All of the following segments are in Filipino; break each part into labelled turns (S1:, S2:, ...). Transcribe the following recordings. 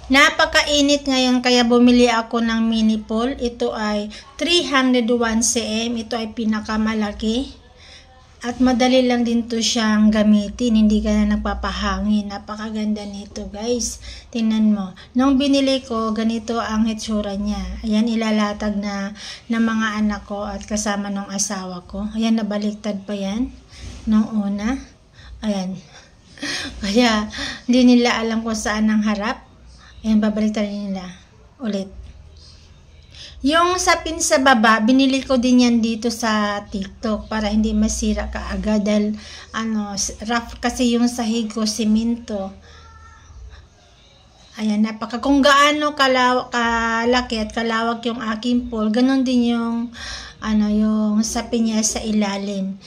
S1: Napakainit ngayon kaya bumili ako ng mini pool. Ito ay 301 cm. Ito ay pinakamalaki. At madali lang din to siyang gamitin. Hindi ka na nagpapahangin. Napakaganda nito guys. Tingnan mo. Nung binili ko, ganito ang hitsura niya. Ayan, ilalatag na ng mga anak ko at kasama ng asawa ko. Ayan, nabaliktad pa yan. Nung una. Ayan. Kaya, hindi nila alam kung saan ang harap. Ayan, babaliktad nila. Ulit. Yung sapin sa baba, binili ko din yan dito sa TikTok para hindi masira kaagad dahil rough kasi yung sahig ko, simento. Ayan, kung gaano kalaki at kalawak yung aking pool, ganun din yung yung sapin niya sa ilalim.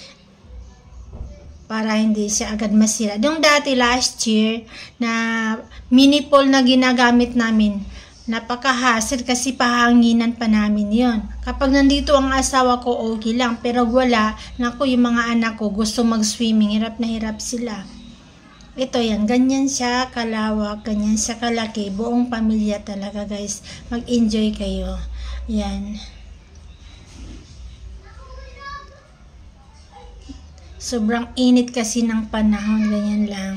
S1: Para hindi siya agad masira. Yung dati last year na mini pool na ginagamit namin, napaka-hassle kasi pahanginan pa namin yon. Kapag nandito ang asawa ko, okay lang. Pero wala, naku, yung mga anak ko gusto mag-swimming, hirap na hirap sila. Ito yan, ganyan siya kalawak, ganyan siya kalaki. Buong pamilya talaga guys. Mag-enjoy kayo. Yan. Sobrang init kasi ng panahon, ganyan lang.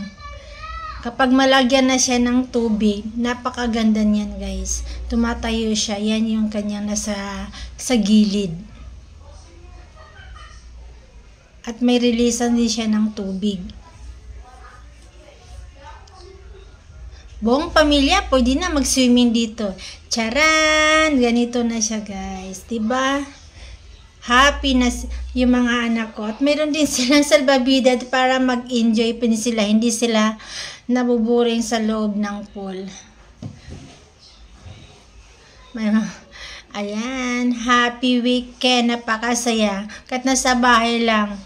S1: Kapag malagyan na siya ng tubig, napakaganda niyan guys. Tumatayo siya, yan yung kanyang nasa sa gilid. At may releasean din siya ng tubig. Buong pamilya, pwede na mag-swimming dito. Charan! Ganito na siya guys, diba? Happy na yung mga anak ko. At meron din silang salbabida para mag-enjoy pa sila. Hindi sila nabuburing sa loob ng pool. Ayan. Happy weekend. Napakasaya. Kahit nasa bahay lang.